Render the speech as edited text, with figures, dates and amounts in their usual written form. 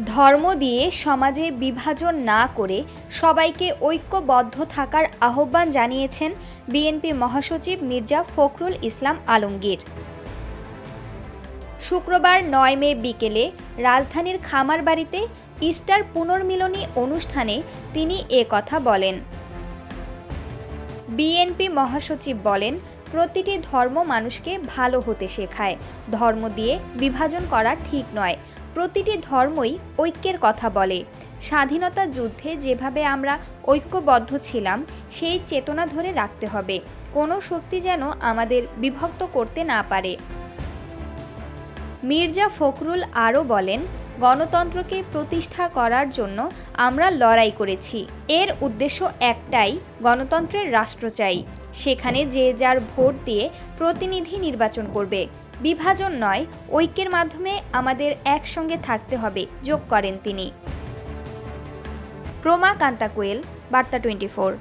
ধর্ম দিয়ে সমাজে বিভাজন না করে সবাইকে ঐক্যবদ্ধ থাকার আহ্বান জানিয়েছেন বিএনপি মহাসচিব মির্জা ফখরুল ইসলাম আলমগীর। শুক্রবার ৯ মে বিকেলে রাজধানীর খামারবাড়িতে ইস্টার পুনর্মিলনী অনুষ্ঠানে তিনি এ কথা বলেন। বিএনপি মহাসচিব বলেন, প্রতিটি ধর্ম মানুষকে ভালো হতে শেখায়। ধর্ম দিয়ে বিভাজন করা ঠিক নয়। প্রতিটি ধর্মই ঐক্যের কথা বলে। স্বাধীনতা যুদ্ধে যেভাবে আমরা ঐক্যবদ্ধ ছিলাম, সেই চেতনা ধরে রাখতে হবে। কোনো শক্তি যেন আমাদের বিভক্ত করতে না পারে। মির্জা ফখরুল আরও বলেন, গণতন্ত্রকে প্রতিষ্ঠা করার জন্য আমরা লড়াই করেছি। এর উদ্দেশ্য একটাই, গণতন্ত্রের রাষ্ট্র চাই। সেখানে যে যার ভোট দিয়ে প্রতিনিধি নির্বাচন করবে। বিভাজন নয়, ঐক্যের মাধ্যমে আমাদের একসঙ্গে থাকতে হবে, যোগ করেন তিনি। প্রমা কান্তা কোয়েল, বার্তা 24।